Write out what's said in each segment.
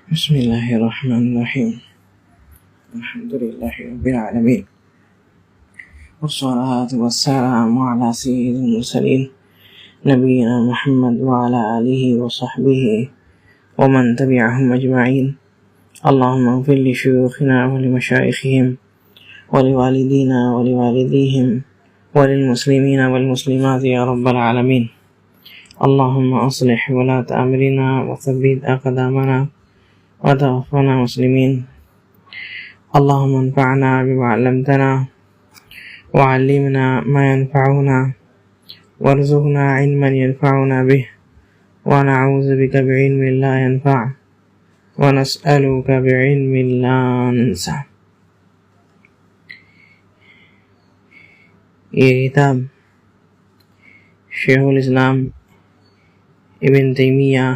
بسم اللہ الرحمن الرحیم الحمد للہ رب العالمین والصلاة والسلام علی سید المرسلین نبینا محمد وعلی آلہ وصحبہ ومن تبعهم اجمعین اللہم اغفر لشیوخنا ولمشائخہم ولوالدینا ولوالدیہم وللمسلمین والمسلمات یا رب العالمین اللہم اصلح ولاة امرنا وثبت اقدامنا وتوفنا مسلمین اللہم انفعنا بما علمتنا وعلمنا ما ينفعنا وارزقنا علما ينفعنا به ونعوذ بك بعلم لا ينفع ونسألك بعلم لا ننسى. یہ کتاب شیخ الاسلام ابن تیمیہ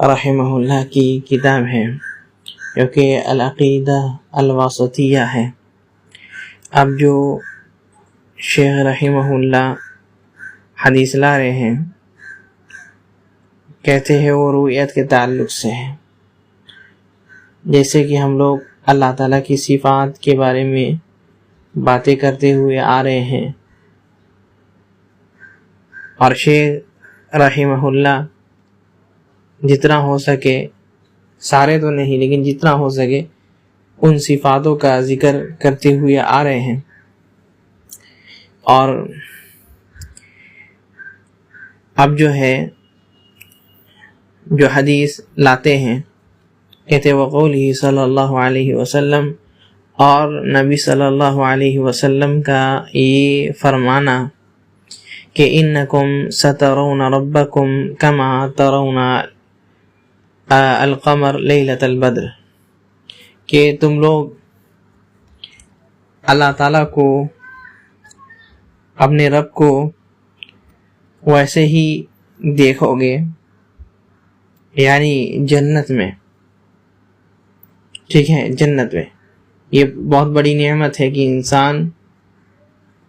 رحمہ اللہ کی کتاب ہے جو کہ العقیدہ الواسطیہ ہے. اب جو شیخ رحمہ اللہ حدیث لا رہے ہیں کہتے ہیں وہ رؤیت کے تعلق سے ہے. جیسے کہ ہم لوگ اللہ تعالیٰ کی صفات کے بارے میں باتیں کرتے ہوئے آ رہے ہیں اور شیخ رحمہ اللہ جتنا ہو سکے، سارے تو نہیں لیکن جتنا ہو سکے ان صفاتوں کا ذکر کرتے ہوئے آ رہے ہیں. اور اب جو ہے جو حدیث لاتے ہیں کہتے وقولہ صلی اللہ علیہ وسلم، اور نبی صلی اللہ علیہ وسلم کا یہ فرمانا کہ انکم سترون ربکم کما ترون القمر لیلۃ البدر، کہ تم لوگ اللہ تعالیٰ کو، اپنے رب کو ویسے ہی دیکھو گے، یعنی جنت میں. ٹھیک ہے، جنت میں یہ بہت بڑی نعمت ہے کہ انسان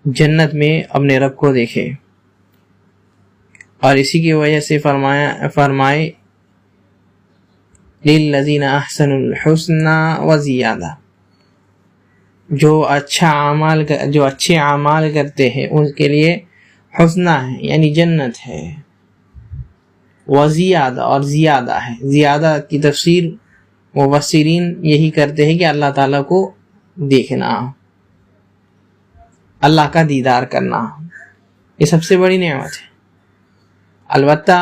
جنت میں اپنے رب کو دیکھے. اور اسی کی وجہ سے فرمائے للذین احسنوا الحسنى وزیادہ، جو اچھے اعمال کرتے ہیں ان کے لیے حسنہ ہے یعنی جنت ہے، وزیادہ اور زیادہ ہے. زیادہ کی تفسیر مفسرین یہی کرتے ہیں کہ اللہ تعالیٰ کو دیکھنا، اللہ کا دیدار کرنا، یہ سب سے بڑی نعمت ہے. البتہ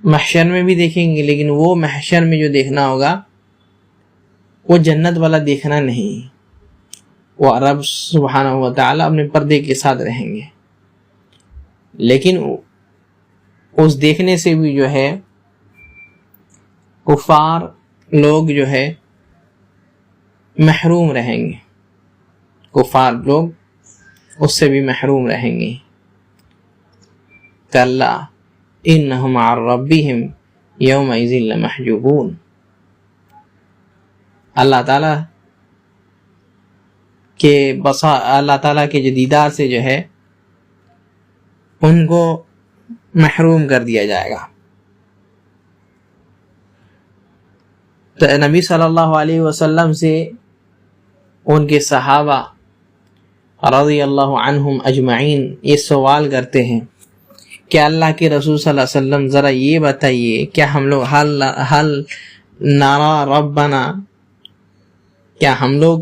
محشر میں بھی دیکھیں گے، لیکن وہ محشر میں جو دیکھنا ہوگا وہ جنت والا دیکھنا نہیں، وہ رب سبحانہ و تعالیٰ اپنے پردے کے ساتھ رہیں گے. لیکن اس دیکھنے سے بھی جو ہے کفار لوگ جو ہے محروم رہیں گے، کفار لوگ اس سے بھی محروم رہیں گے. کلا انہم عن ربہم یومئذ لمحجوبون. اللہ تعالیٰ کے جو دیدار سے جو ہے ان کو محروم کر دیا جائے گا. تو نبی صلی اللہ علیہ وسلم سے ان کے صحابہ رضی اللہ عنہم اجمعین یہ سوال کرتے ہیں کہ اللہ کے رسول صلی اللہ علیہ وسلم ذرا یہ بتائیے، کیا ہم لوگ حل نارا ربنا، کیا ہم لوگ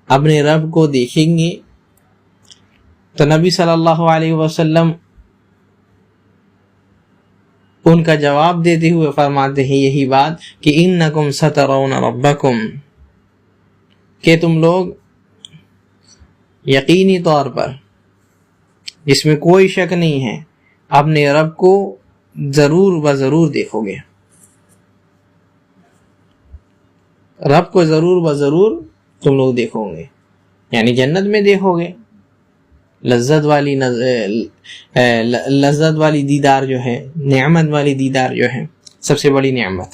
اپنے رب کو دیکھیں گے؟ تو نبی صلی اللہ علیہ وسلم ان کا جواب دیتے ہوئے فرماتے ہیں یہی بات کہ انکم سترون ربکم، کہ تم لوگ یقینی طور پر، جس میں کوئی شک نہیں ہے، اپنے رب کو ضرور و ضرور دیکھو گے. رب کو ضرور و ضرور تم لوگ دیکھو گے، یعنی جنت میں دیکھو گے. لذت والی دیدار جو ہے، نعمت والی دیدار جو ہے سب سے بڑی نعمت.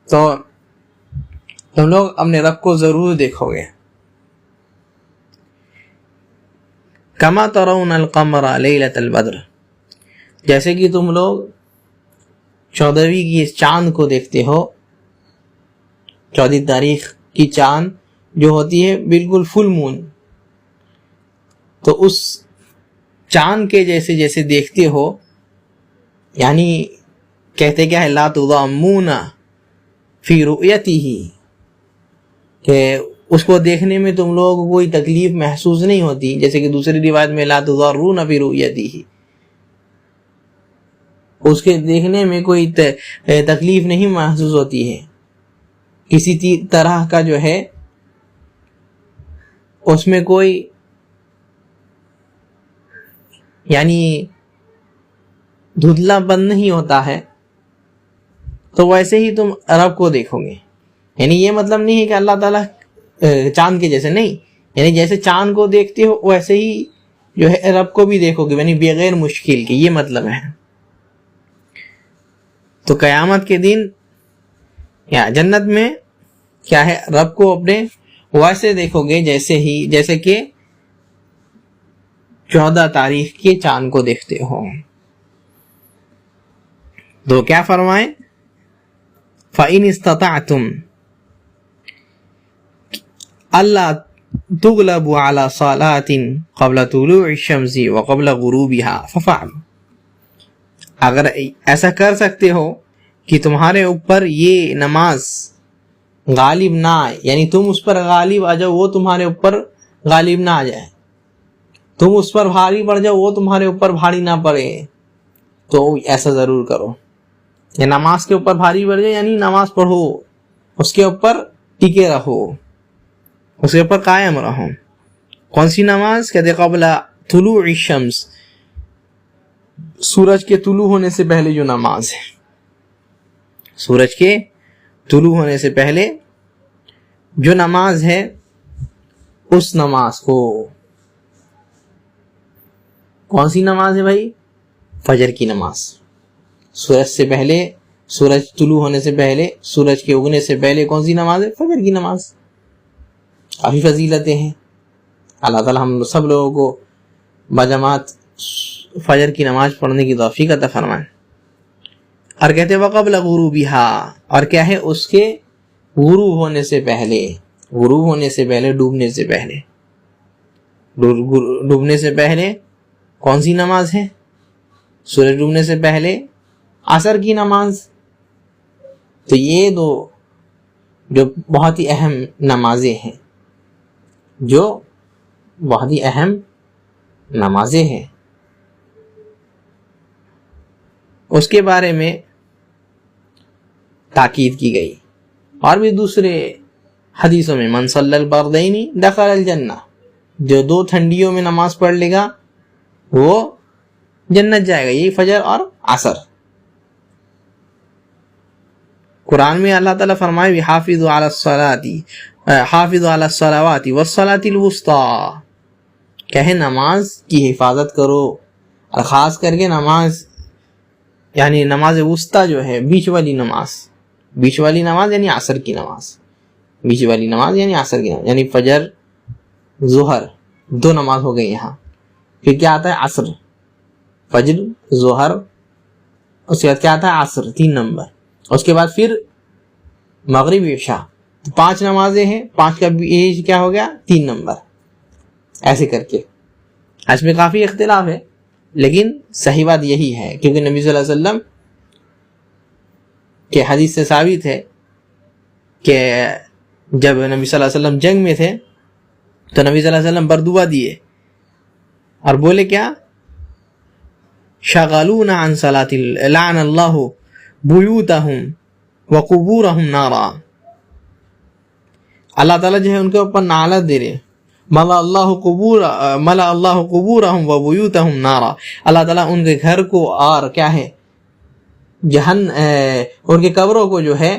تو تم لوگ اپنے رب کو ضرور دیکھو گے. کما ترون القمر لیلۃ البدر، جیسے کہ تم لوگ 14ویں کی اس چاند کو دیکھتے ہو، 14 تاریخ کی چاند جو ہوتی ہے بالکل فل مون، تو اس چاند کے جیسے جیسے دیکھتے ہو، یعنی کہتے کیا ہے، لا تضامون فی رؤیتہ، کہ اس کو دیکھنے میں تم لوگوں کو کوئی تکلیف محسوس نہیں ہوتی، جیسے کہ دوسری روایت میں لا تضارون فی رؤیتہ، اس کے دیکھنے میں کوئی تکلیف نہیں محسوس ہوتی ہے، کسی طرح کا جو ہے اس میں کوئی یعنی دھندلا پن نہیں ہوتا ہے، تو ویسے ہی تم رب کو دیکھو گے۔ یعنی یہ مطلب نہیں ہے کہ اللہ تعالیٰ چاند کے جیسے نہیں، یعنی جیسے چاند کو دیکھتے ہو ویسے ہی جو ہے رب کو بھی دیکھو گے، یعنی بغیر مشکل کے، یہ مطلب ہے۔ تو قیامت کے دن یا جنت میں کیا ہے، رب کو اپنے ویسے دیکھو گے جیسے کہ 14 تاریخ کے چاند کو دیکھتے ہو۔ تو کیا فرمائیں، فَإِنِ اسْتَطَعْتُمْ أَلَّا تُغْلَبُوا عَلَى صَلَاةٍ قَبْلَ طُلُوعِ الشَّمْسِ وَقَبْلَ غُرُوبِهَا فَفَعْلُوا، اگر ایسا کر سکتے ہو کہ تمہارے اوپر یہ نماز غالب نہ آئے، یعنی تم اس پر غالب آ جاؤ، وہ تمہارے اوپر غالب نہ آ جائے، تم اس پر بھاری پڑ جاؤ، وہ تمہارے اوپر بھاری نہ پڑے، تو ایسا ضرور کرو۔ یا نماز کے اوپر بھاری پڑ جائے یعنی نماز پڑھو، اس کے اوپر ٹکے رہو، اس کے اوپر قائم رہو۔ کون سی نماز؟ کہتے قبل طلوع الشمس، سورج کے طلوع ہونے سے پہلے جو نماز ہے، سورج کے طلوع ہونے سے پہلے جو نماز ہے، اس نماز کو، کون سی نماز ہے بھائی؟ فجر کی نماز، سورج سے پہلے، سورج طلوع ہونے سے پہلے، سورج کے اگنے سے پہلے کون سی نماز ہے؟ فجر کی نماز۔ کافی فضیلتیں ہیں، اللہ تعالی ہم سب لوگوں کو بجماعت فجر کی نماز پڑھنے کی توفیق عطا فرمائے۔ اور کہتے وقبل غروبها، اور کیا ہے، اس کے غروب ہونے سے پہلے، غروب ہونے سے پہلے، ڈوبنے سے پہلے، ڈوبنے سے پہلے کون سی نماز ہے؟ سورج ڈوبنے سے پہلے عصر کی نماز۔ تو یہ دو جو بہت ہی اہم نمازیں ہیں، جو بہت ہی اہم نمازیں ہیں، اس کے بارے میں تاکید کی گئی۔ اور بھی دوسرے حدیثوں میں، من صلی البردین دخل الجنہ، جو 2 ٹھنڈیوں میں نماز پڑھ لے گا وہ جنت جائے گا، یہی فجر اور عصر۔ قرآن میں اللہ تعالیٰ فرمائے حافظوا علی الصلاۃ، حافظوا علی الصلوات والصلاۃ الوسطی، کہ ہے نماز کی حفاظت کرو، اور خاص کر کے نماز یعنی نماز وسطی جو ہے، بیچ والی نماز، بیچ والی نماز یعنی عصر کی نماز، بیچ والی نماز یعنی عصر کی نماز، یعنی فجر ظہر 2 نماز ہو گئی یہاں، پھر کیا آتا ہے عصر، فجر ظہر، اس کے بعد کیا آتا ہے عصر 3 نمبر، اس کے بعد پھر مغرب عشاء، 5 نمازیں ہیں، 5 کا ایج کیا ہو گیا 3 نمبر، ایسے کر کے۔ اس میں کافی اختلاف ہے، لیکن صحیح بات یہی ہے، کیونکہ نبی صلی اللہ علیہ وسلم کے حدیث سے ثابت ہے کہ جب نبی صلی اللہ علیہ وسلم جنگ میں تھے تو نبی صلی اللہ علیہ وسلم بردعا دیے اور بولے کیا، شغلونا عن صلاۃ لعن اللہ بیوتہم وقبورہم نارا، اللہ تعالیٰ جو ہے ان کے اوپر نعلت دے رہے، ملا اللہ قبورہم وبیوتہم نارا، اللہ تعالیٰ ان کے گھر کو اور کیا ہے ان کے قبروں کو جو ہے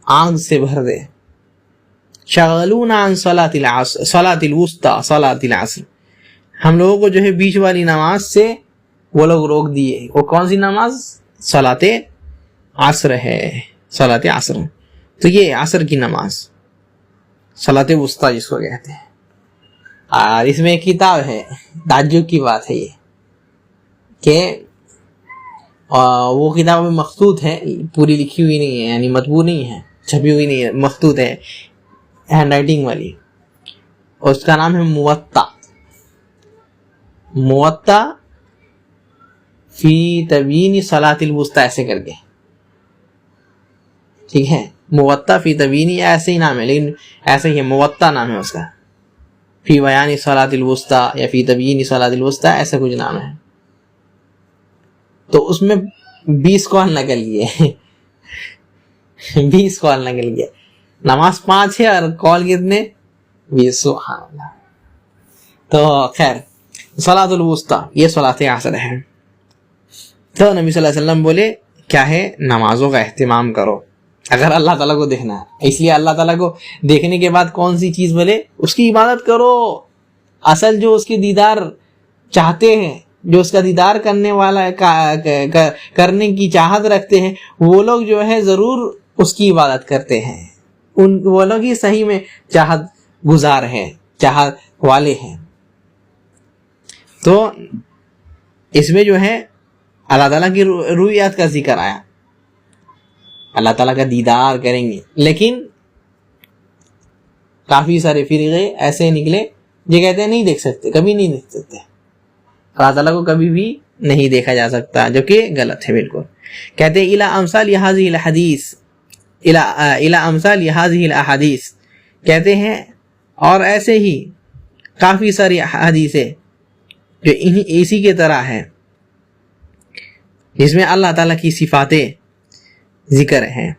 آگ سے بھر دے۔ شغلونا عن صلاۃ الوسطی صلاۃ العصر، ہم لوگوں کو جو ہے بیچ والی نماز سے وہ لوگ روک دیے۔ وہ کون سی نماز؟ صلاۃ عصر ہے، صلاۃ عصر۔ تو یہ عصر کی نماز صلاۃ وسطی جس کو کہتے ہیں۔ اور اس میں ایک کتاب ہے، تعجب کی بات ہے یہ کہ وہ کتاب میں مخطوط ہے، پوری لکھی ہوئی نہیں ہے، یعنی مطبوع نہیں ہے، چھپی ہوئی نہیں ہے، مخطوط ہے ہینڈ رائٹنگ والی. اس کا نام ہے موطا فی تبیین صلاۃ الوسطی، ایسے کر کے، ٹھیک ہے. موطا فی تبیین ایسے ہی نام ہے، لیکن ایسے ہی ہے، موطا نام ہے اس کا، فی بیان صلاۃ الوسطی یا فی تبیین صلاۃ الوسطی ایسا کچھ نام ہے. تو اس میں 20 قول نقل کیے 20 قول نقل کیے. نماز 5 ہے اور قول کتنے؟ 20. سبحان اللہ. تو خیر، صلاۃ الوسطی یہ صلاۃ عصر ہے. تو نبی صلی اللہ علیہ وسلم بولے کیا ہے، نمازوں کا اہتمام کرو اگر اللہ تعالیٰ کو دیکھنا ہے. اس لیے اللہ تعالیٰ کو دیکھنے کے بعد کون سی چیز بولے؟ اس کی عبادت کرو. اصل جو اس کی دیدار چاہتے ہیں، جو اس کا دیدار کرنے والا کرنے کی چاہت رکھتے ہیں، وہ لوگ جو ہے ضرور اس کی عبادت کرتے ہیں. وہ لوگ ہی صحیح میں چاہت گزار ہیں، چاہت والے ہیں. تو اس میں جو ہے اللہ تعالیٰ کی رویات کا ذکر آیا، اللہ تعالیٰ کا دیدار کریں گے. لیکن کافی سارے فرقے ایسے نکلے جو کہتے ہیں نہیں دیکھ سکتے، کبھی نہیں دیکھ سکتے، اللہ تعالیٰ کو کبھی بھی نہیں دیکھا جا سکتا، جو کہ غلط ہے بالکل. کہتے ہیں الی امثال هذه الحدیث، الی امثال هذه الاحادیث، کہتے ہیں اور ایسے ہی کافی ساری حدیثیں جو اسی کے طرح ہے، جس میں اللہ تعالیٰ کی صفاتیں ذکر ہیں،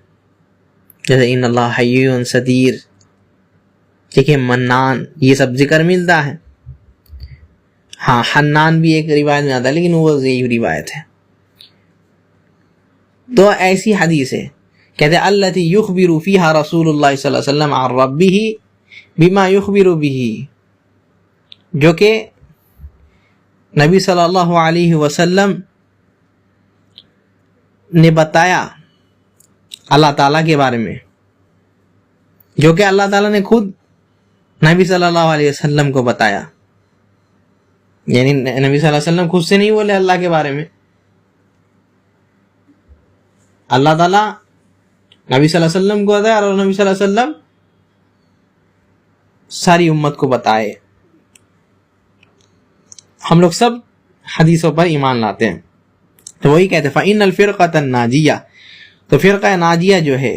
جیسے ان اللہ حی ستیر، ٹھیک ہے، منان، یہ سب ذکر ملتا ہے. ہاں حنان بھی ایک روایت میں آتا ہے، لیکن وہ ضعیف روایت ہے. تو ایسی حدیث ہے، کہتے ہیں التی یخبر فیہا رسول اللہ صلی اللہ علیہ وسلم عن ربہ بما یخبر بہ، جو کہ نبی صلی اللہ علیہ وسلم نے بتایا اللہ تعالیٰ کے بارے میں، جو کہ اللہ تعالیٰ نے خود نبی صلی اللہ علیہ وسلم کو بتایا. یعنی نبی صلی اللہ علیہ وسلم خود سے نہیں بولے اللہ کے بارے میں، اللہ تعالیٰ نبی صلی اللہ علیہ وسلم کو بتایا اور نبی صلی اللہ علیہ وسلم ساری امت کو بتائے. ہم لوگ سب حدیثوں پر ایمان لاتے ہیں. تو وہی کہتے ہیں فَإِنَّ الْفِرْقَةَ النَّاجِيَةَ، تو فرقہ ناجیہ جو ہے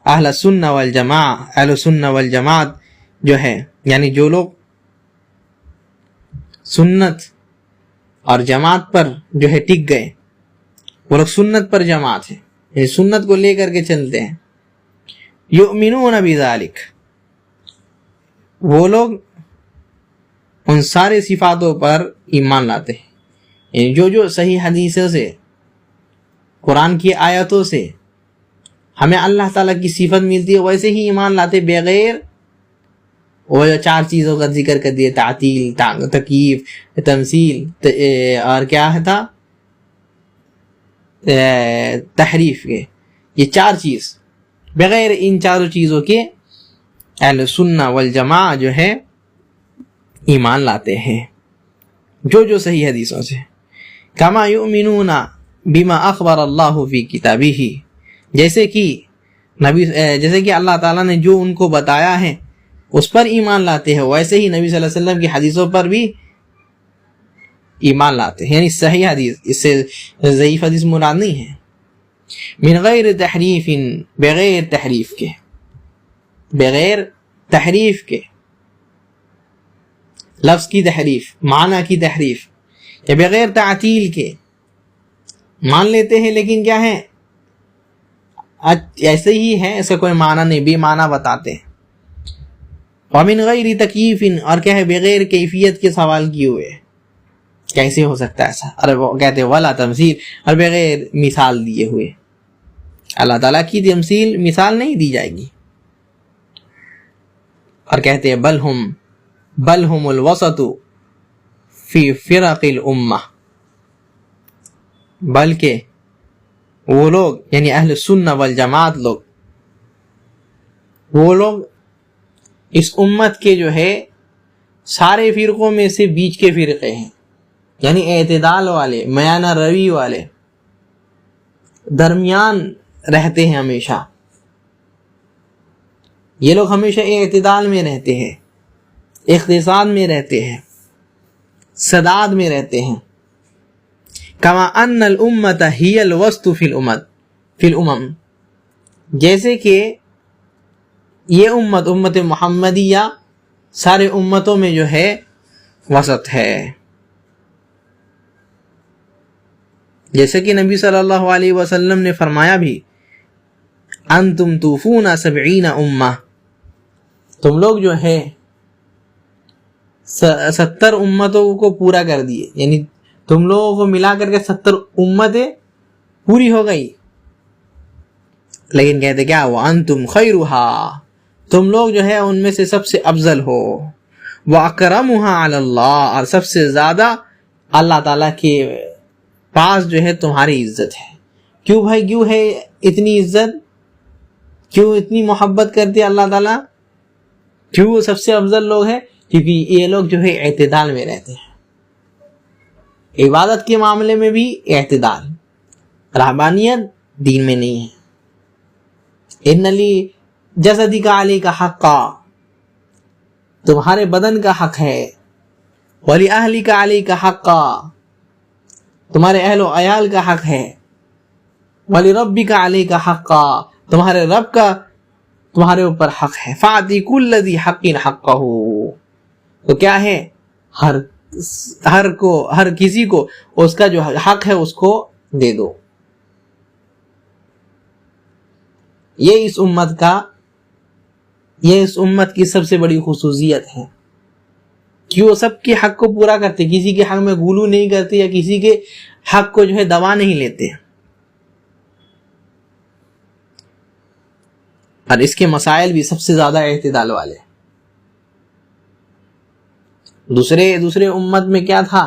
اہل سنہ والجماع، اہل سنہ والجماعت جو ہے، یعنی جو لوگ سنت اور جماعت پر جو ہے ٹک گئے، وہ لوگ سنت پر جماعت ہے، یعنی سنت کو لے کر کے چلتے ہیں. یؤمنون بذالک، وہ لوگ ان سارے صفاتوں پر ایمان لاتے ہیں، یعنی جو صحیح حدیثوں سے، قرآن کی آیتوں سے ہمیں اللہ تعالیٰ کی صفت ملتی ہے، ویسے ہی ایمان لاتے، بغیر وہ 4 چیزوں کا ذکر کر دیا، تعطیل، تکییف، تمثیل اور کیا تھا، تحریف کے. یہ 4 چیز، بغیر ان 4 چیزوں کے اہل سنہ والجماع جو ہے ایمان لاتے ہیں، جو صحیح حدیثوں سے. کما یؤمنون بما اخبر اللہ فی کتابہ، جیسے کہ اللہ تعالیٰ نے جو ان کو بتایا ہے اس پر ایمان لاتے ہیں، ویسے ہی نبی صلی اللہ علیہ وسلم کی حدیثوں پر بھی ایمان لاتے ہیں، یعنی صحیح حدیث، اس سے ضعیف حدیث مراد نہیں ہے. من غیر تحریف، بغیر تحریف کے، بغیر تحریف کے، لفظ کی تحریف، معنی کی تحریف، یا بغیر تعطیل کے. مان لیتے ہیں لیکن کیا ہے، ایسے ہی ہے، ایسا کوئی معنی نہیں، بے معنی بتاتے ہیں. ومن غیر تکییف، اور کیا ہے، بغیر کیفیت کے سوال کیے ہوئے، کیسے ہو سکتا ہے ایسا، اور وہ کہتے ہیں ولا تمثیل، اور بغیر مثال دیے ہوئے. اللہ تعالیٰ کی تمثیل، مثال نہیں دی جائے گی. اور کہتے ہیں بل ہم الوسط فی فرق الامہ، بلکہ وہ لوگ یعنی اہل سنہ والجماعت لوگ، وہ لوگ اس امت کے جو ہے سارے فرقوں میں سے بیچ کے فرقے ہیں، یعنی اعتدال والے، میانہ روی والے، درمیان رہتے ہیں ہمیشہ. یہ لوگ ہمیشہ اعتدال میں رہتے ہیں، اقتصاد میں رہتے ہیں، سداد میں رہتے ہیں. کما ان الامت ہی الوسط فی الامم، جیسے کہ یہ امت محمدیہ سارے امتوں میں جو ہے وسط ہے. جیسے کہ نبی صلی اللہ علیہ وسلم نے فرمایا بھی، انتم توفون 70 امہ، تم لوگ جو ہے 70 امتوں کو پورا کر دیے، یعنی تم لوگوں کو ملا کر کے 70 امتیں پوری ہو گئی. لیکن کہتے کیا، وانتم خیرھا، تم لوگ جو ہے ان میں سے سب سے افضل ہو. واکرمھا علی اللہ، اور سب سے زیادہ اللہ تعالیٰ کے پاس جو ہے تمہاری عزت ہے. کیوں بھائی، کیوں ہے اتنی عزت، کیوں اتنی محبت کرتے اللہ تعالیٰ، کیوں وہ سب سے افضل لوگ ہیں؟ کیونکہ یہ لوگ جو ہے اعتدال میں رہتے ہیں. عبادت کے معاملے میں بھی اعتدال، رہبانیت دین میں نہیں ہے. ان لی جسدی کا علی کا حقا، تمہارے بدن کا حق ہے. ولی اہلی کا علی کا حقا، تمہارے اہل و عیال کا حق ہے. ولی ربی کا علی کا حقا، تمہارے رب کا تمہارے اوپر حق ہے. فاعطی کل ذی حق حقہ، تو کیا ہے، ہر کسی کو اس کا جو حق ہے اس کو دے دو. یہ اس امت کی سب سے بڑی خصوصیت ہے کہ وہ سب کے حق کو پورا کرتے، کسی کے حق میں غلو نہیں کرتے یا کسی کے حق کو جو ہے دبا نہیں لیتے. اور اس کے مسائل بھی سب سے زیادہ اعتدال والے. دوسرے امت میں کیا تھا،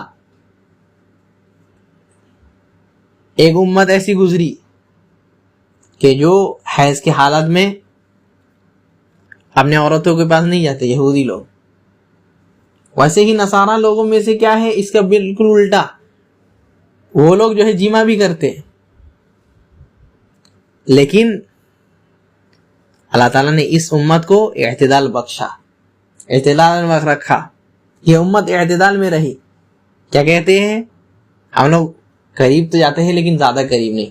ایک امت ایسی گزری کہ جو حیض کے حالت میں اپنے عورتوں کے پاس نہیں جاتے، یہودی لوگ. ویسے ہی نصارہ لوگوں میں سے کیا ہے، اس کا بالکل الٹا، وہ لوگ جو ہے جمع بھی کرتے، لیکن اللہ تعالیٰ نے اس امت کو اعتدال بخشا، اعتدال میں رکھا. یہ امت اعتدال میں رہی. کیا کہتے ہیں، ہم لوگ قریب تو جاتے ہیں لیکن زیادہ قریب نہیں.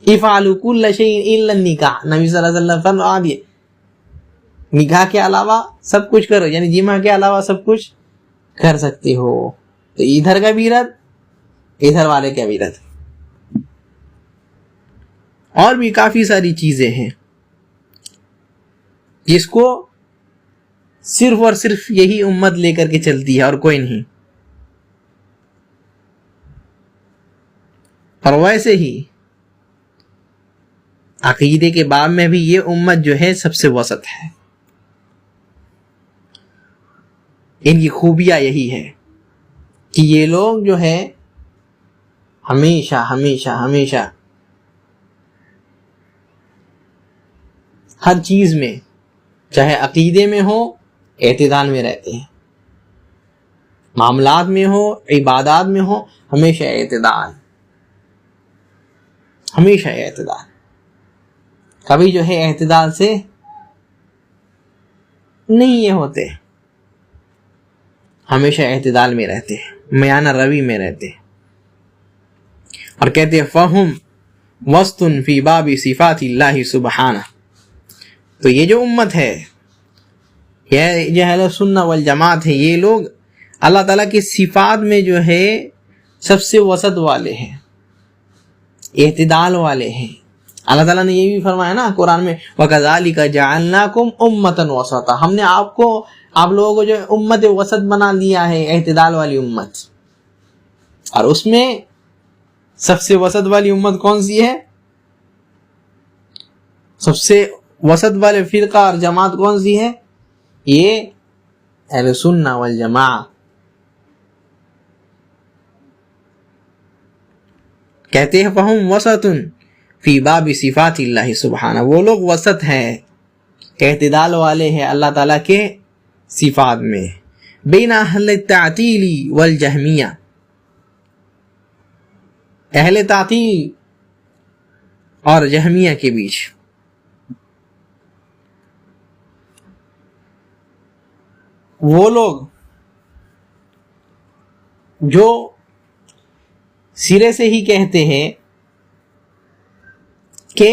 افعلوا کل شیء الا النکاح، نبی صلی اللہ علیہ وسلم فرما دیے نکاح کے علاوہ سب کچھ کرو، یعنی جمع کے علاوہ سب کچھ کر سکتے ہو. تو ادھر کا بھی رد، ادھر والے کا بھی رد. اور بھی کافی ساری چیزیں ہیں جس کو صرف اور صرف یہی امت لے کر کے چلتی ہے اور کوئی نہیں. اور ویسے ہی عقیدے کے باب میں بھی یہ امت جو ہے سب سے وسط ہے. ان کی خوبیاں یہی ہے کہ یہ لوگ جو ہے ہمیشہ ہمیشہ ہمیشہ ہر چیز میں، چاہے عقیدے میں ہو، اعتدال میں رہتے ہیں. معاملات میں ہو، عبادات میں ہو، ہمیشہ اعتدال، ہمیشہ اعتدال. کبھی جو ہے اعتدال سے نہیں یہ ہوتے، ہمیشہ اعتدال میں رہتے ہیں، میانہ روی میں رہتے ہیں. اور کہتے ہیں فہم وسط فی باب صفات اللہ سبحانہ. تو یہ جو امت ہے، یہ اہل سنہ والجماعت ہے، یہ لوگ اللہ تعالیٰ کی صفات میں جو ہے سب سے وسط والے ہیں، اعتدال والے ہیں. اللہ تعالیٰ نے یہ بھی فرمایا نا قرآن میں، وَكَذَلِكَ جَعَلْنَاكُمْ أُمَّةً وَسَطًا، ہم نے آپ لوگوں کو جو امت وسط بنا دیا ہے، اعتدال والی امت. اور اس میں سب سے وسط والی امت کون سی ہے، سب سے وسط والے فرقہ اور جماعت کون سی ہے، یہ اہل سنہ والجماعہ. کہتے ہیں فہم وسط فی باب صفات اللہ سبحانہ، وہ لوگ وسط ہیں اعتدال والے ہیں اللہ تعالیٰ کے صفات میں. بین اہل التعطیل والجہمیہ، اہل تعطیل اور جہمیہ کے بیچ. وہ لوگ جو سرے سے ہی کہتے ہیں کہ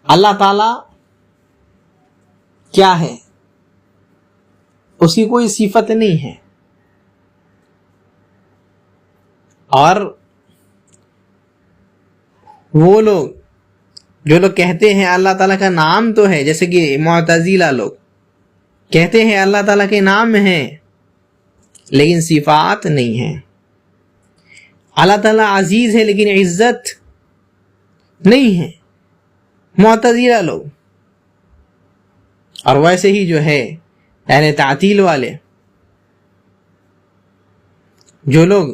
اللہ تعالی کیا ہے، اس کی کوئی صفت نہیں ہے، اور وہ لوگ جو لوگ کہتے ہیں اللہ تعالیٰ کا نام تو ہے، جیسے کہ معتزلہ لوگ کہتے ہیں اللہ تعالیٰ کے نام ہیں لیکن صفات نہیں ہیں. اللہ تعالیٰ عزیز ہے لیکن عزت نہیں ہے، معتزلہ لوگ. اور ویسے ہی جو ہے اہل تعطیل والے، جو لوگ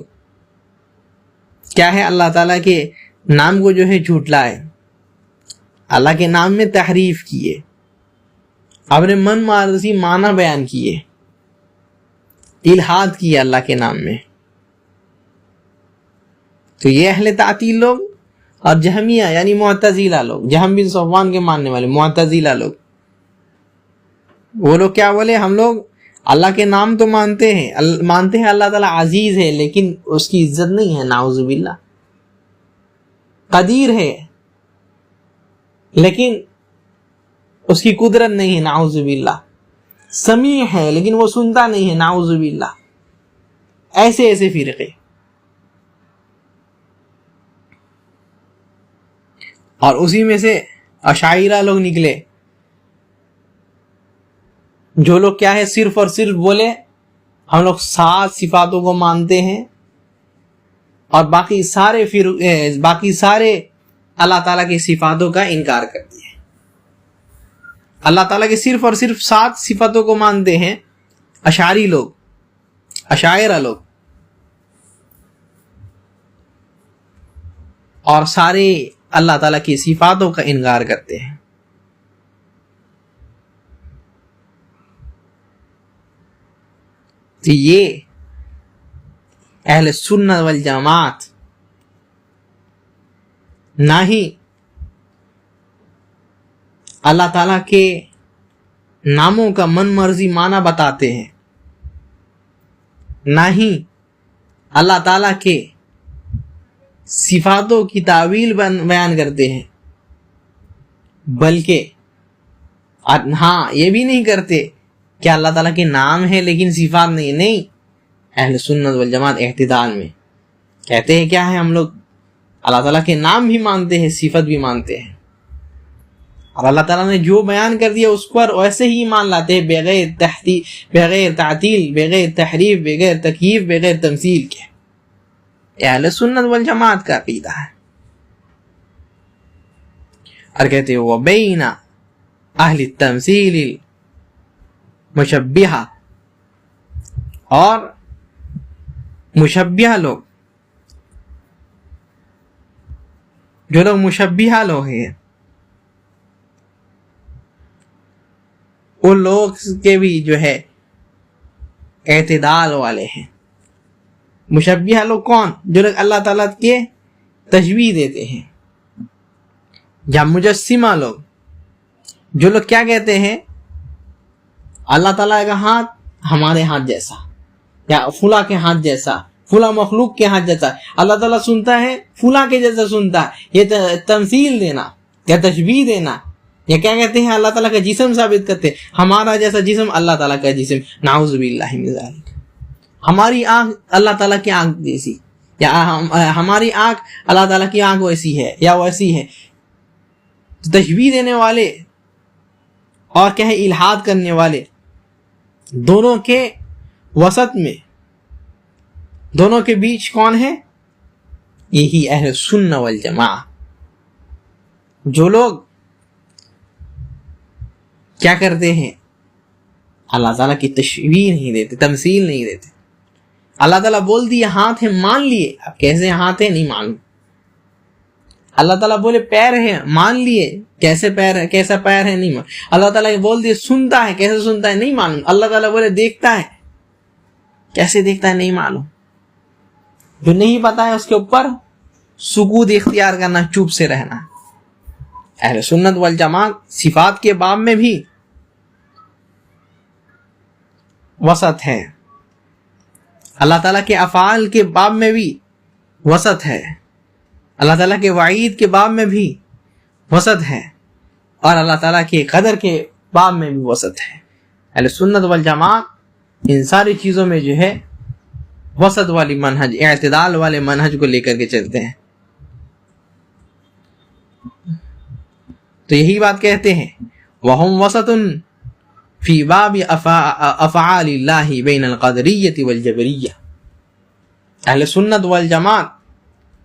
کیا ہے اللہ تعالیٰ کے نام کو جو ہے جھوٹلائے، اللہ کے نام میں تحریف کیے، اپنے من مرضی معنی بیان کیے، الحاد کیے اللہ کے نام میں. تو یہ اہل تعطیل لوگ اور جہمیہ یعنی معتزلہ لوگ، جہم بن صفوان کے ماننے والے معتزلہ لوگ، وہ لوگ کیا بولے؟ ہم لوگ اللہ کے نام تو مانتے ہیں اللہ تعالیٰ عزیز ہے لیکن اس کی عزت نہیں ہے، نعوذ باللہ. قدیر ہے لیکن اس کی قدرت نہیں ہے، نعوذ باللہ. سمیع ہے لیکن وہ سنتا نہیں ہے، نعوذ باللہ. ایسے فرقے. اور اسی میں سے اشاعرہ لوگ نکلے، جو لوگ کیا ہے صرف اور صرف بولے ہم لوگ 7 صفاتوں کو مانتے ہیں اور باقی سارے اللہ تعالیٰ کی صفاتوں کا انکار کرتے ہیں. اللہ تعالیٰ کے صرف اور صرف 7 صفاتوں کو مانتے ہیں اشعری لوگ، اشاعرہ لوگ، اور سارے اللہ تعالیٰ کی صفاتوں کا انکار کرتے ہیں. تو یہ اہل سنت والجماعت نہ ہی اللہ تعالیٰ کے ناموں کا من مرضی معنی بتاتے ہیں، نہ ہی اللہ تعالیٰ کے صفاتوں کی تعویل بیان کرتے ہیں، بلکہ ہاں یہ بھی نہیں کرتے کہ اللہ تعالیٰ کے نام ہے لیکن صفات نہیں. اہل سنت والجماعت اعتدال میں کہتے ہیں کیا ہے، ہم لوگ اللہ تعالیٰ کے نام بھی مانتے ہیں، صفت بھی مانتے ہیں، اور اللہ تعالیٰ نے جو بیان کر دیا اس پر ویسے ہی ایمان لاتے ہیں، بغیر تعطیل، بغیر تحریف، بغیر تکییف، بغیر تمثیل کے. اہل سنت والجماعت کا عقیدہ ہے. اور کہتے ہیں وَبَيْنَ اہل التمثیل مشبہہ، اور مشبہہ لوگ، جو لوگ مشبہہ لوگ ہیں، ان لوگ کے بھی جو ہے اعتدال والے ہیں. مشبہہ لوگ کون؟ جو لوگ اللہ تعالیٰ کے تشبیہ دیتے ہیں. یا مجسمہ لوگ، جو لوگ کیا کہتے ہیں اللہ تعالیٰ کا ہاتھ ہمارے ہاتھ جیسا، یا فلاں کے ہاتھ جیسا، فلاں مخلوق کے ہاتھ جیسا، اللہ تعالیٰ سنتا ہے فلاں کے جیسا سنتا ہے. یہ تمثیل دینا یا تشبیہ دینا، یا کیا کہتے ہیں اللہ تعالیٰ کا جسم ثابت کرتے ہیں، ہمارا جیسا جسم اللہ تعالیٰ کا جسم، نعوذ باللہ من ذالک. ہماری آنکھ اللہ تعالیٰ کی آنکھ جیسی، یا ہماری آنکھ اللہ تعالیٰ کی آنکھ ویسی ہے یا ویسی ہے. تشبیہ دینے والے اور کیا ہے الحاد کرنے والے، دونوں کے وسط میں، دونوں کے بیچ کون ہے؟ یہی اہل سنت والجماعت. جو لوگ کیا کرتے ہیں اللہ تعالیٰ کی تشبیہ نہیں دیتے، تمثیل نہیں دیتے. اللہ تعالیٰ بول دیا ہاتھ ہے، مان لیے، اب کیسے ہاتھ ہے نہیں معلوم. اللہ تعالیٰ بولے پیر ہے، مان لیے، کیسے پیر ہے، کیسا پیر ہے نہیں مان. اللہ تعالیٰ بول دیے سنتا ہے، کیسے سنتا ہے نہیں معلوم. اللہ تعالیٰ بولے دیکھتا ہے، کیسے دیکھتا ہے نہیں معلوم. جو نہیں پتا ہے اس کے اوپر سکوت اختیار کرنا، چپ سے رہنا. اہل سنت والجماعت صفات کے باب میں بھی وسط ہے، اللہ تعالیٰ کے افعال کے باب میں بھی وسط ہے، اللہ تعالیٰ کے وعید کے باب میں بھی وسط ہے، اور اللہ تعالیٰ کے قدر کے باب میں بھی وسط ہے. اہل سنت والجماعت ان ساری چیزوں میں جو ہے وسط والی منہج، اعتدال والے منہج کو لے کر کے چلتے ہیں. تو یہی بات کہتے ہیں وَهُمْ وَسَطٌ فِي بَابِ أَفْعَالِ اللَّهِ بَيْنَ الْقَدْرِيَّةِ وَالْجَبْرِيَّةِ. اہل سنت والجماعت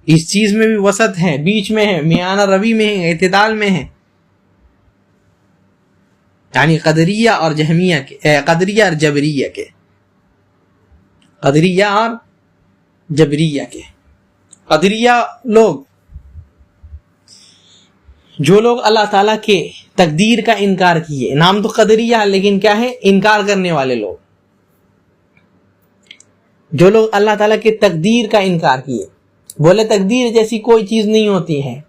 اس چیز میں بھی وسط ہے، بیچ میں ہے، میانہ روی میں ہے، اعتدال میں ہے. یعنی قدریہ اور جہمیہ کے، قدریہ اور جبریہ کے، قدریہ اور جبریہ کے. قدریہ لوگ، جو لوگ اللہ تعالیٰ کے تقدیر کا انکار کیے، نام تو قدریہ ہے لیکن کیا ہے، انکار کرنے والے لوگ. جو لوگ اللہ تعالیٰ کے تقدیر کا انکار کیے، بولے تقدیر جیسی کوئی چیز نہیں ہوتی ہے،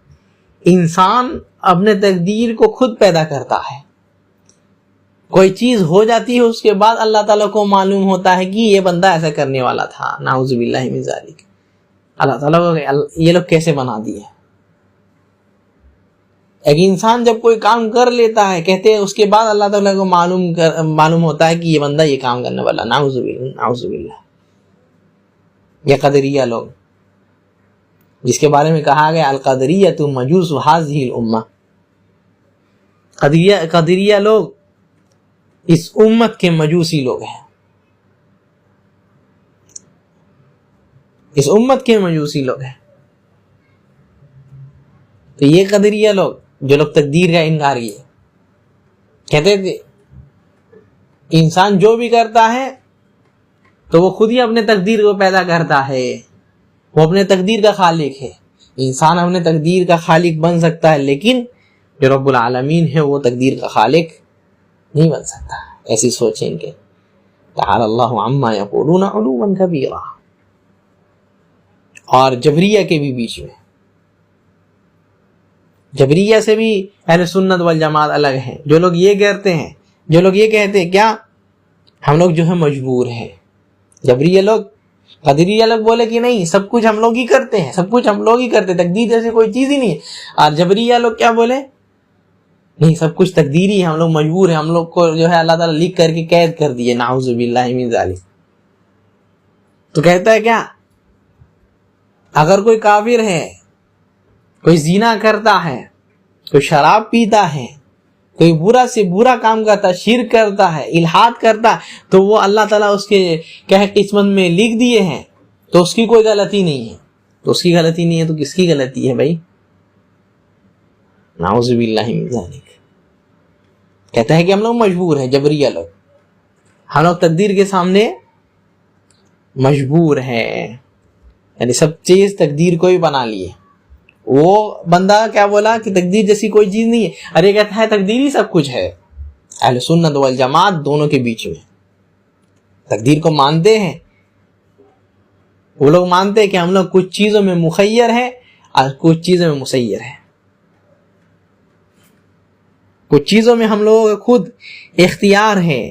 انسان اپنے تقدیر کو خود پیدا کرتا ہے. کوئی چیز ہو جاتی ہے، اس کے بعد اللہ تعالیٰ کو معلوم ہوتا ہے کہ یہ بندہ ایسا کرنے والا تھا. نعوذ باللہ من ذالک. اللہ تعالیٰ کو یہ لوگ کیسے بنا دیے. ایک انسان جب کوئی کام کر لیتا ہے، کہتے ہیں اس کے بعد اللہ تعالیٰ کو معلوم ہوتا ہے کہ یہ بندہ یہ کام کرنے والا. نعوذ باللہ، نعوذ باللہ. یہ قدریہ لوگ، جس کے بارے میں کہا گیا القدریۃ مجوس ھذہ الامہ. قدریہ لوگ اس امت کے مجوسی لوگ ہیں، اس امت کے مجوسی لوگ ہیں. تو یہ قدریہ لوگ جو لوگ تقدیر کا انکار کیے، کہتے تھے انسان جو بھی کرتا ہے تو وہ خود ہی اپنے تقدیر کو پیدا کرتا ہے، وہ اپنے تقدیر کا خالق ہے. انسان اپنے تقدیر کا خالق بن سکتا ہے، لیکن جو رب العالمین ہے وہ تقدیر کا خالق نہیں بن سکتا. ایسی سوچیں ان کے. تعالی اللہ عما یقولون علوا کبیرا. اور جبریہ کے بھی بیچ میں، جبریہ سے بھی اہل سنت والجماعت الگ ہیں. جو لوگ یہ کہتے ہیں، جو لوگ یہ کہتے ہیں کیا ہم لوگ جو ہے مجبور ہیں. جبریہ لوگ، قدریہ لوگ بولے کہ نہیں، سب کچھ ہم لوگ ہی کرتے ہیں، سب کچھ ہم لوگ ہی کرتے ہیں، تقدیر جیسی کوئی چیز ہی نہیں ہے. اور جبریہ لوگ کیا بولے، نہیں سب کچھ تقدیری ہے، ہم لوگ مجبور ہیں، ہم لوگ کو جو ہے اللہ تعالیٰ لکھ کر کے قید کر دیے. نعوذ باللہ من ذالک. تو کہتا ہے کیا، اگر کوئی کافر ہے، کوئی زنا کرتا ہے، کوئی شراب پیتا ہے، کوئی برا سے برا کام کرتا ہے، شرک کرتا ہے، الحاد کرتا ہے، تو وہ اللہ تعالیٰ اس کے کیا ہے قسمت میں لکھ دیے ہیں، تو اس کی کوئی غلطی نہیں ہے. تو اس کی غلطی نہیں ہے تو کس کی غلطی ہے بھائی. نعوذ باللہ من ذالک. کہتا ہے کہ ہم لوگ مجبور ہیں. جبریہ لوگ، ہم لوگ تقدیر کے سامنے مجبور ہیں، یعنی سب چیز تقدیر کو ہی بنا لیے. وہ بندہ کیا بولا کہ تقدیر جیسی کوئی چیز نہیں ہے، ارے کہتا ہے تقدیر ہی سب کچھ ہے. اہل سنت والجماعت دونوں کے بیچ میں تقدیر کو مانتے ہیں. وہ لوگ مانتے ہیں کہ ہم لوگ کچھ چیزوں میں مخیر ہیں اور کچھ چیزوں میں مسیر ہیں. کچھ چیزوں میں ہم لوگوں کا خود اختیار ہے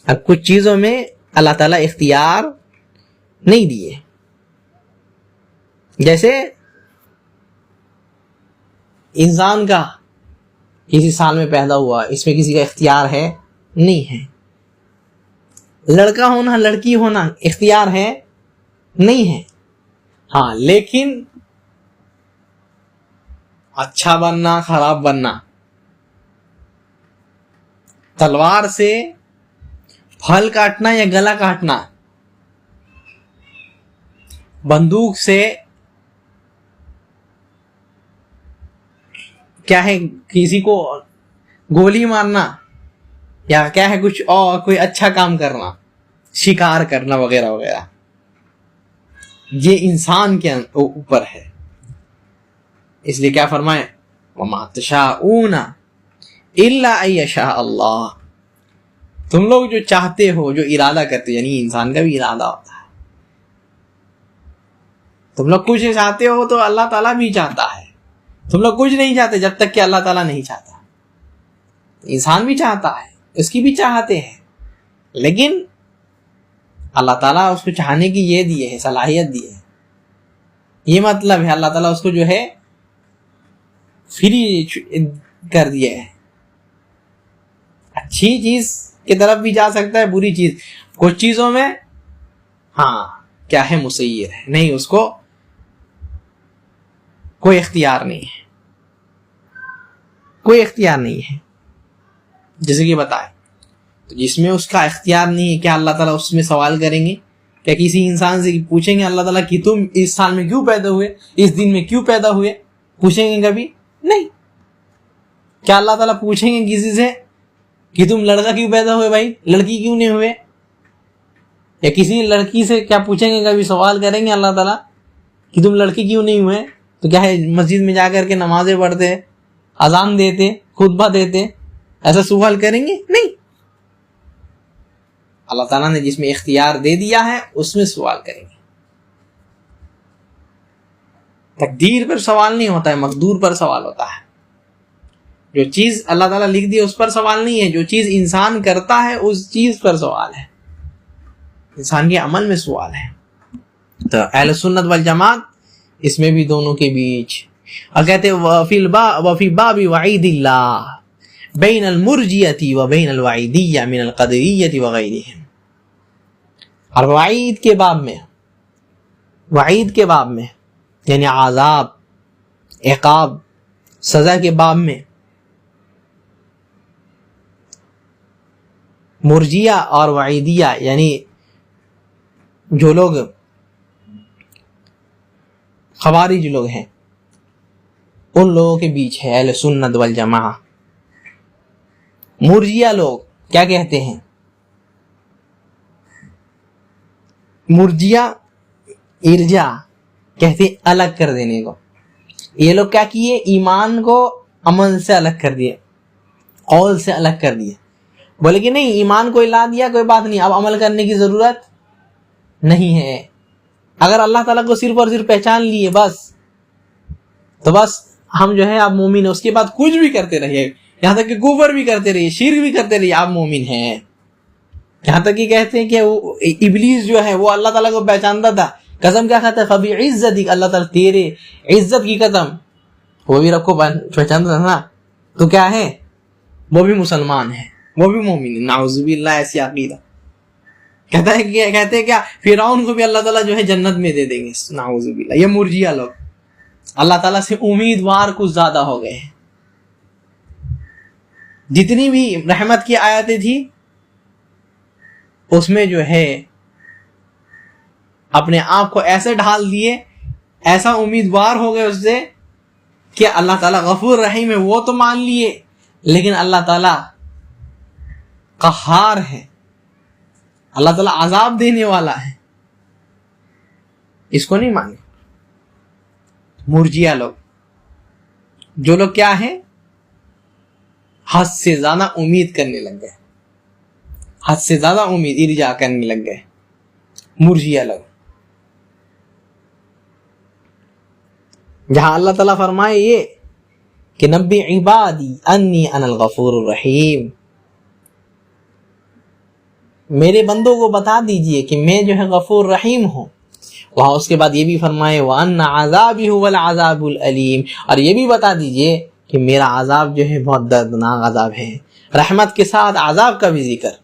اور کچھ چیزوں میں اللہ تعالیٰ اختیار نہیں دیے. جیسے انسان کا کسی سال میں پیدا ہوا، اس میں کسی کا اختیار ہے نہیں ہے. لڑکا ہونا، لڑکی ہونا اختیار ہے نہیں ہے. ہاں لیکن اچھا بننا، خراب بننا، تلوار سے پھل کاٹنا یا گلا کاٹنا، بندوق سے کیا ہے کسی کو گولی مارنا، یا کیا ہے کچھ اور کوئی اچھا کام کرنا، شکار کرنا وغیرہ وغیرہ، یہ انسان کے اوپر ہے. اس لیے کیا فرمائے وَمَا تَشَاءُونَ إِلَّا أَن يَشَاءَ اللَّهُ. تم لوگ جو چاہتے ہو، جو ارادہ کرتے، یعنی انسان کا بھی ارادہ ہوتا ہے. تم لوگ کچھ چاہتے ہو تو اللہ تعالیٰ بھی چاہتا ہے. تم لوگ کچھ نہیں چاہتے جب تک کہ اللہ تعالیٰ نہیں چاہتا. انسان بھی چاہتا ہے، اس کی بھی چاہتے ہیں، لیکن اللہ تعالیٰ اس کو چاہنے کی یہ دیے ہے، صلاحیت دی ہے. یہ مطلب ہے اللہ تعالیٰ اس کو جو ہے فری کر دیا ہے. اچھی چیز کی طرف بھی جا سکتا ہے، بری چیز. کچھ چیزوں میں ہاں کیا ہے مسیر ہے، نہیں، اس کو کوئی اختیار نہیں ہے، کوئی اختیار نہیں ہے. جیسے کہ بتائے تو جس میں اس کا اختیار نہیں ہے، کیا اللہ تعالیٰ اس میں سوال کریں گے؟ کیا کسی انسان سے پوچھیں گے اللہ تعالیٰ کہ تم اس سال میں کیوں پیدا ہوئے، اس دن میں کیوں پیدا ہوئے؟ پوچھیں گے کبھی نہیں. کیا اللہ تعالیٰ پوچھیں گے کسی سے کہ تم لڑکا کیوں پیدا ہوئے بھائی، لڑکی کیوں نہیں ہوئے؟ یا کسی لڑکی سے کیا پوچھیں گے کبھی، سوال کریں گے اللہ تعالیٰ کہ تم لڑکی کیوں نہیں ہوئے؟ تو کیا ہے مسجد میں جا کر کے نمازیں پڑھتے، اذان دیتے، خطبہ دیتے، ایسا سوال کریں گے؟ نہیں. اللہ تعالیٰ نے جس میں اختیار دے دیا ہے اس میں سوال کریں گے. تقدیر پر سوال نہیں ہوتا ہے، مقدور پر سوال ہوتا ہے. جو چیز اللہ تعالیٰ لکھ دی اس پر سوال نہیں ہے، جو چیز انسان کرتا ہے اس چیز پر سوال ہے، انسان کے عمل میں سوال ہے. تو اہل سنت والجماعت اس میں بھی دونوں کے بیچ اور کہتے وفی باب وعید اللہ بین المرجیتی و بین الوعیدیہ من القدریتی وغیرہم. اور وعید کے باب میں یعنی عذاب، عقاب، سزا کے باب میں مرجیہ اور وعیدیہ یعنی جو لوگ خوارج لوگ ہیں ان لوگوں کے بیچ ہے اہل سنت والجماعہ. مرجیہ لوگ کیا کہتے ہیں؟ مرجیہ ارجا کہتے ہیں الگ کر دینے کو. یہ لوگ کیا کیے؟ ایمان کو عمل سے الگ کر دیے، قول سے الگ کر دیے. بولے کہ نہیں، ایمان کو لا دیا کوئی بات نہیں، اب عمل کرنے کی ضرورت نہیں ہے. اگر اللہ تعالیٰ کو صرف اور صرف پہچان لیے بس، تو بس ہم جو ہے آپ مومن ہیں. اس کے بعد کچھ بھی کرتے رہیے، یہاں تک کہ کفر بھی کرتے رہیے، شرک بھی کرتے رہیے، آپ مومن ہیں. یہاں تک کہ کہتے ہیں کہ ابلیس جو ہے وہ اللہ تعالیٰ کو پہچانتا تھا، قسم کیا کہتا ہے فبعزتک، اللہ تعالیٰ تیرے عزت کی قسم، وہ بھی رب کو پہچانتا تھا نا. تو کیا ہے، وہ بھی مسلمان ہے، وہ بھی مومن ہے. نعوذ باللہ ایسی عقیدہ. کہتے ہیں کیا فرعون کو بھی اللہ تعالیٰ جو ہے جنت میں دے دیں گے. نعوذ باللہ. یہ مرجیہ لوگ اللہ تعالیٰ سے امیدوار کچھ زیادہ ہو گئے ہیں. جتنی بھی رحمت کی آیتیں تھی اس میں جو ہے اپنے آپ کو ایسے ڈھال دیے، ایسا امیدوار ہو گئے اس سے کہ اللہ تعالیٰ غفور رحیم ہے وہ تو مان لیے، لیکن اللہ تعالیٰ قہار ہے، اللہ تعالیٰ عذاب دینے والا ہے، اس کو نہیں مانے. مرجیہ لوگ، جو لوگ کیا ہیں، حد سے زیادہ امید کرنے لگ گئے، حد سے زیادہ امید ارجا کرنے لگ گئے مرجیہ لوگ. جہاں اللہ تعالیٰ فرمائے یہ کہ نبی عبادی انی انا الغفور الرحیم، میرے بندوں کو بتا دیجئے کہ میں جو ہے غفور رحیم ہوں. وہاں اس کے بعد یہ بھی فرمائے وَأَنَّ عَذَابِي هُوَ الْعَذَابُ الْأَلِيمُ، اور یہ بھی بتا دیجئے کہ میرا عذاب جو ہے بہت دردناک عذاب ہے. رحمت کے ساتھ عذاب کا بھی ذکر،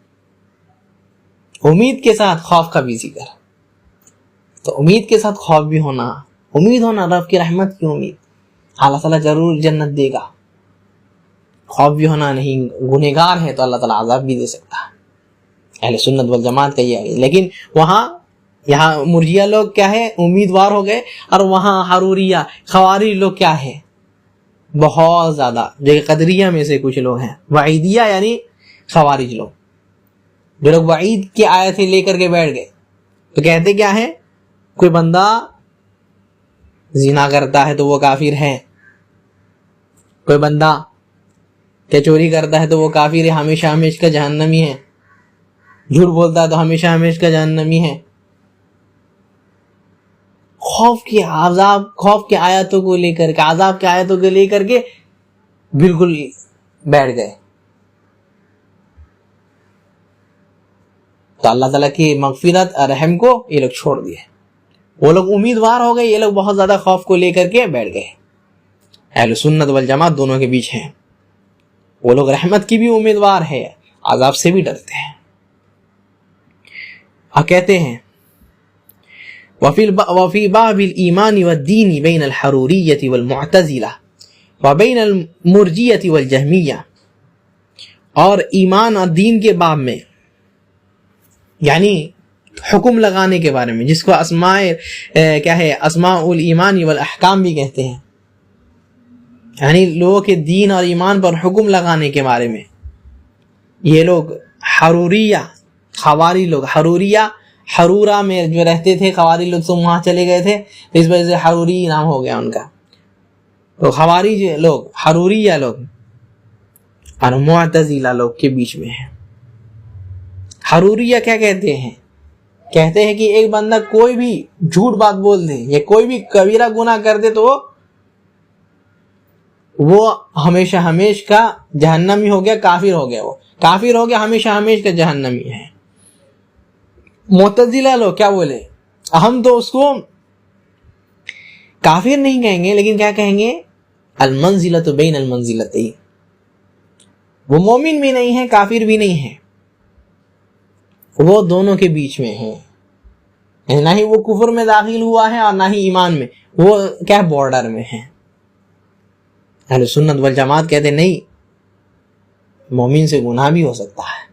امید کے ساتھ خوف کا بھی ذکر. تو امید کے ساتھ خوف بھی ہونا، امید ہونا رب کی رحمت کی امید، اللہ تعالیٰ ضرور جنت دے گا. خوف بھی ہونا، نہیں گنہگار ہے تو اللہ تعالیٰ عذاب بھی دے سکتا ہے. اہل سنت والجماعت کا یہ ہے. لیکن یہاں مرجیہ لوگ کیا ہے، امیدوار ہو گئے، اور وہاں حروریہ خوارج لوگ کیا ہے، بہت زیادہ، جو قدریہ میں سے کچھ لوگ ہیں، وعیدیہ یعنی خوارج لوگ، جو لوگ وعید کی آیتیں لے کر کے بیٹھ گئے. تو کہتے کیا ہے، کوئی بندہ زنا کرتا ہے تو وہ کافر ہے، کوئی بندہ کہ چوری کرتا ہے تو وہ کافر ہے، ہمیشہ ہمیشہ کا جہنمی ہے، جھوٹ بولتا ہے تو ہمیشہ ہمیشہ کا جہنمی ہے. خوف کی آیتوں کو لے کر کے، عذاب کی آیتوں کو لے کر کے بالکل بیٹھ گئے. تو اللہ تعالیٰ کی مغفرت اور رحم کو یہ لوگ چھوڑ دیے. وہ لوگ امیدوار ہو گئے، یہ لوگ بہت زیادہ خوف کو لے کر کے بیٹھ گئے. اہل سنت والجماعت دونوں کے بیچ ہیں. وہ لوگ رحمت کی بھی امیدوار ہے، عذاب سے بھی ڈرتے ہیں. کہتے ہیں وفی باب الایمان والدین بین الحروریۃ والمعتزلہ وبین المرجیۃ والجہمیہ. اور ایمان اور دین کے باب میں، یعنی حکم لگانے کے بارے میں، جس کو اسماء الایمان والاحکام بھی کہتے ہیں، یعنی لوگوں کے دین اور ایمان پر حکم لگانے کے بارے میں، یہ لوگ حروریہ، خواری لوگ، حرورہ میں جو رہتے تھے خواری لوگ، تو وہاں چلے گئے تھے، اس وجہ سے حروری نام ہو گیا ان کا. تو خوارج لوگ، حروریہ لوگ اور معتزلہ لوگ کے بیچ میں ہیں. حروریہ کیا کہتے ہیں؟ کہتے ہیں کہ ایک بندہ کوئی بھی جھوٹ بات بول دے یا کوئی بھی کبیرہ گناہ کر دے تو وہ ہمیشہ ہمیشہ کا جہنمی ہو گیا، کافر ہو گیا، وہ کافر ہو گیا، ہمیشہ ہمیشہ کا جہنمی ہے. معتزلہ لوگ کیا بولے؟ ہم تو اس کو کافر نہیں کہیں گے، لیکن کیا کہیں گے؟ المنزلۃ بین المنزلتین. وہ مومن بھی نہیں ہے، کافر بھی نہیں ہے، وہ دونوں کے بیچ میں ہے. نہ ہی وہ کفر میں داخل ہوا ہے اور نہ ہی ایمان میں، وہ کیا بارڈر میں ہے. اہل سنت والجماعت کہتے نہیں، مومن سے گناہ بھی ہو سکتا ہے،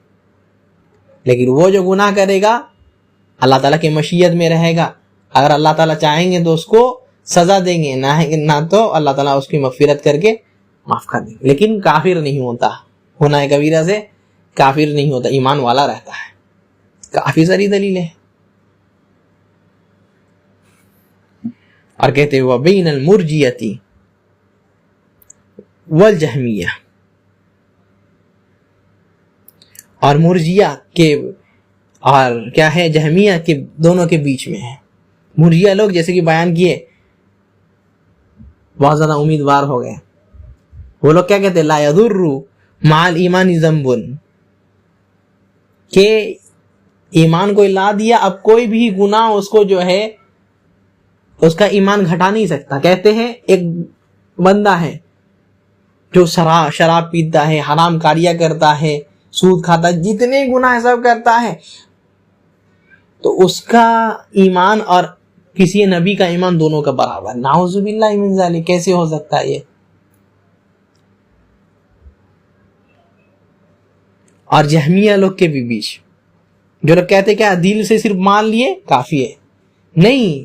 لیکن وہ جو گناہ کرے گا اللہ تعالیٰ کی مشیت میں رہے گا. اگر اللہ تعالیٰ چاہیں گے تو اس کو سزا دیں گے، نہ تو اللہ تعالیٰ اس کی مغفرت کر کے معاف کر دیں گے. لیکن کافر نہیں ہوتا، گناہ کبیرہ سے کافر نہیں ہوتا، ایمان والا رہتا ہے. کافی ساری دلیل ہے. اور کہتے ہیں وَبَيْنَ الْمُرْجِيَةِ والجہمیہ، اور مرجیہ کے اور کیا ہے جہمیہ کے دونوں کے بیچ میں ہے. مرجیہ لوگ جیسے کہ بیان کیے بہت زیادہ امیدوار ہو گئے. وہ لوگ کیا کہتے ہیں؟ لا یضر مع الایمان ذنب، کہ ایمان کو لا دیا، اب کوئی بھی گناہ اس کو جو ہے اس کا ایمان گھٹا نہیں سکتا. کہتے ہیں ایک بندہ ہے جو شراب پیتا ہے، حرام کاریاں کرتا ہے، سود کھاتا ہے، جتنے گناہ سب کرتا ہے، تو اس کا ایمان اور کسی نبی کا ایمان دونوں کا برابر. نعوذ باللہ من ذالک، کیسے ہو سکتا ہے یہ؟ اور جہمیہ لوگ کے بھی بیچ جو لوگ کہتے کیا دل سے صرف مان لیے کافی ہے، نہیں.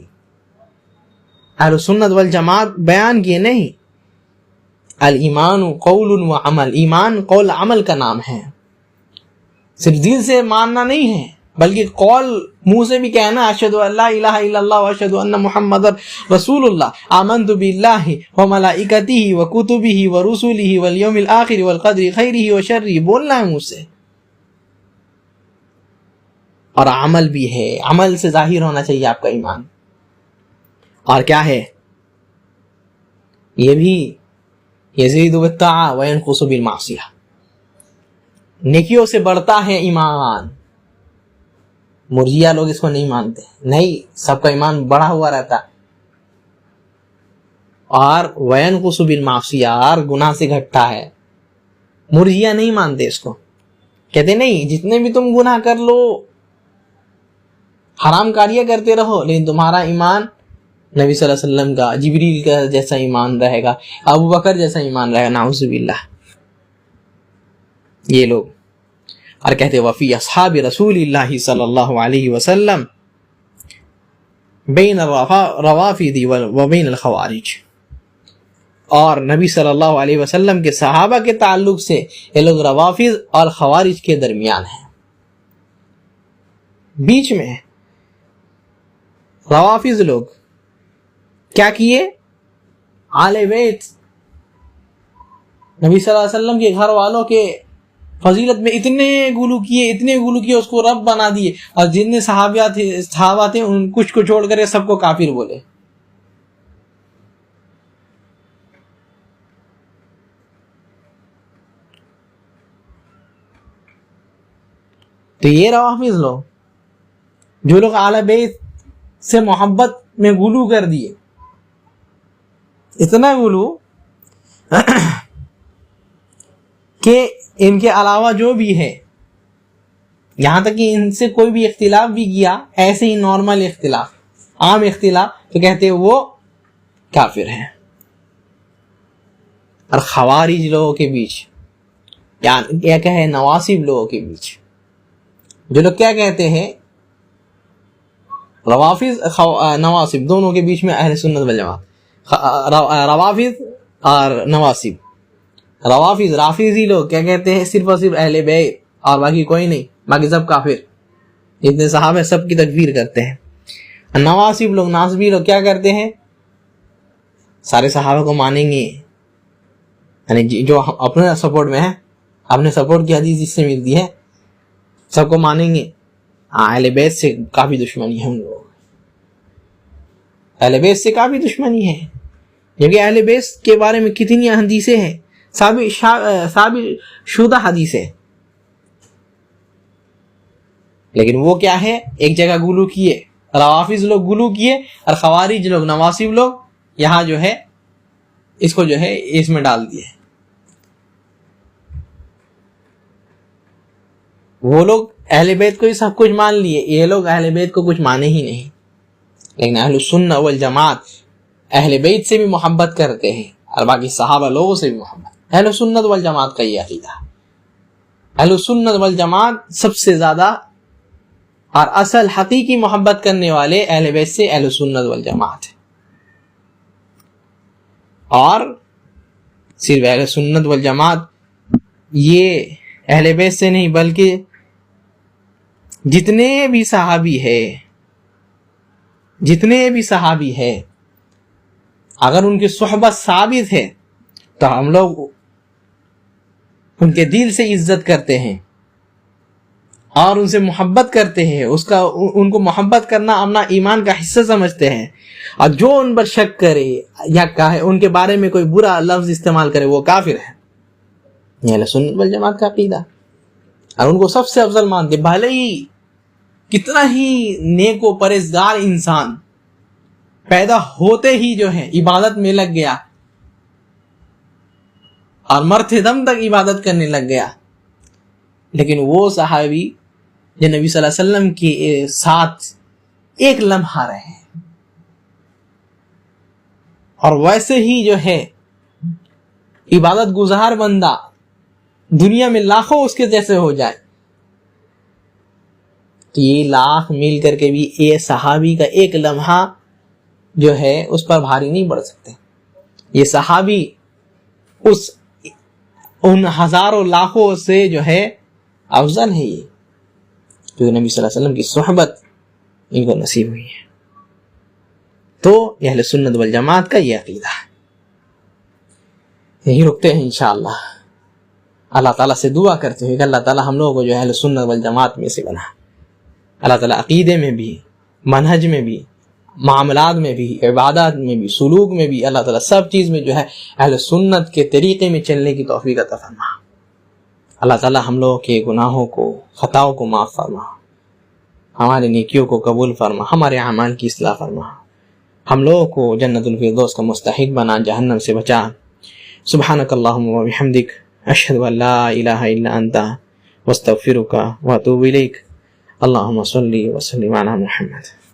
اہل سنت والجماعت بیان کیے نہیں، الایمان قول و عمل، ایمان قول عمل کا نام ہے. صرف دل سے ماننا نہیں ہے، بلکہ قول منہ سے بھی کہنا، اشہد ان لا الہ الا اللہ واشہد ان محمد رسول اللہ، آمنت باللہ وملائکتہ وکتبہ ورسلہ والیوم الآخر والقدر خیرہ وشرہ، بولنا ہے منہ سے. اور عمل بھی ہے، عمل سے ظاہر ہونا چاہیے آپ کا ایمان. اور کیا ہے یہ بھی یزید بالطاعہ وینقص بالمعصیہ، نیکیوں سے بڑھتا ہے ایمان. مرجیہ لوگ اس کو نہیں مانتے، نہیں، سب کا ایمان بڑھا ہوا رہتا. اور وینقص بالمعصیہ، اور گناہ سے گھٹتا ہے. مرجیہ نہیں مانتے اس کو، کہتے نہیں جتنے بھی تم گناہ کر لو، حرام کاریاں کرتے رہو، لیکن تمہارا ایمان نبی صلی اللہ علیہ وسلم کا، جبریل کا جیسا ایمان رہے گا، ابو بکر جیسا ایمان رہے گا. نعوذ باللہ یہ لوگ. اور کہتے وفی اصحاب رسول اللہ صلی اللہ علیہ وسلم بین الروافد و بین الخوارج، اور نبی صلی اللہ علیہ وسلم کے صحابہ کے تعلق سے یہ لوگ روافض اور خوارج کے درمیان ہیں، بیچ میں. روافض لوگ کیا کیے؟ آل بیت نبی صلی اللہ علیہ وسلم کے گھر والوں کے فضیلت میں اتنے گلو کیے اس کو رب بنا دیے، اور جتنے صحابہ تھے ان کچھ کو چھوڑ کر سب کو کافر بولے. تو یہ روافض لوگ جو لوگ اہل بیت سے محبت میں غلو کر دیے، اتنا غلو کہ ان کے علاوہ جو بھی ہے، یہاں تک کہ ان سے کوئی بھی اختلاف بھی کیا، ایسے ہی نارمل اختلاف، عام اختلاف، تو کہتے وہ کافر ہیں. اور خوارج لوگوں کے بیچ یا کہے نواصب لوگوں کے بیچ جو لوگ کیا کہتے ہیں، روافض نواصب دونوں کے بیچ میں اہل سنت والجماعت، روافض اور نواصب، روافض رافضی لوگ کیا کہتے ہیں، صرف اور صرف اہل بیت اور باقی کوئی نہیں، باقی سب کافر، جتنے صحابہ سب کی تکفیر کرتے ہیں. نواصب لوگ، ناصبی لوگ کیا کرتے ہیں، سارے صحابہ کو مانیں گے، یعنی جو اپنے سپورٹ میں ہے، اپنے سپورٹ کی حدیث جس سے ملتی ہے سب کو مانیں گے. اہل بیت سے کافی دشمنی ہے ان لوگوں، اہل بیت سے کافی دشمنی ہے، جبکہ اہل بیت کے بارے میں کتنی حدیثیں ہیں، ثابت شدہ حدیثیں، لیکن وہ کیا ہے، ایک جگہ غلو کیے، روافض لوگ غلو کیے، اور خوارج لوگ، نواصب لوگ یہاں جو ہے اس کو جو ہے اس میں ڈال دیے. وہ لوگ اہل بیت کو ہی سب کچھ مان لیے، یہ لوگ اہل بیت کو کچھ مانے ہی نہیں. لیکن اہل سنت والجماعت اہل بیت سے بھی محبت کرتے ہیں اور باقی صحابہ لوگوں سے بھی محبت. اہل سنت والجماعت کا یہ عقیدہ، اہل سنت والجماعت سب سے زیادہ اور اصل حقیقی محبت کرنے والے اہل بیت سے اہل سنت والجماعت ہے. اور صرف اہل سنت والجماعت یہ اہل بیت سے نہیں، بلکہ جتنے بھی صحابی ہے اگر ان کی صحبت ثابت ہے تو ہم لوگ ان کے دل سے عزت کرتے ہیں اور ان سے محبت کرتے ہیں، ان کو محبت کرنا اپنا ایمان کا حصہ سمجھتے ہیں. اور جو ان پر شک کرے یا کہے ان کے بارے میں کوئی برا لفظ استعمال کرے وہ کافر ہے. یہ اہل سنت والجماعت کا عقیدہ، اور ان کو سب سے افضل مانتے، بھلے ہی کتنا ہی نیک و پرہیزگار انسان پیدا ہوتے ہی جو ہے عبادت میں لگ گیا اور مرتے دم تک عبادت کرنے لگ گیا، لیکن وہ صحابی جو نبی صلی اللہ علیہ وسلم کے ساتھ ایک لمحہ رہے، اور ویسے ہی جو ہے عبادت گزار بندہ دنیا میں لاکھوں اس کے جیسے ہو جائے، تو یہ لاکھ مل کر کے بھی یہ صحابی کا ایک لمحہ جو ہے اس پر بھاری نہیں پڑ سکتے. یہ صحابی ان ہزاروں لاکھوں سے جو ہے افضل ہے، یہ جو نبی صلی اللہ علیہ وسلم کی صحبت ان کو نصیب ہوئی ہے. تو اہل سنت والجماعت کا یہ عقیدہ ہے. یہی رکتے ہیں انشاءاللہ، اللہ تعالیٰ سے دعا کرتے ہوئے کہ اللہ تعالیٰ ہم لوگوں کو جو اہل سنت والجماعت میں سے بنا. اللہ تعالیٰ عقیدے میں بھی، منہج میں بھی، معاملات میں بھی، عبادات میں بھی، سلوک میں بھی، اللہ تعالیٰ سب چیز میں جو ہے اہل سنت کے طریقے میں چلنے کی توفیق عطا فرما. اللہ تعالیٰ ہم لوگوں کے گناہوں کو، خطاؤں کو معاف فرما، ہمارے نیکیوں کو قبول فرما، ہمارے اعمال کی اصلاح فرما، ہم لوگوں کو جنت الفردوس کا مستحق بنا، جہنم سے بچا. سبحانک اللہم و بحمدک، اشہد ان لا الہ الا انت، واستغفرک واتوب الیک. اللہم صلی وسلم علی محمد.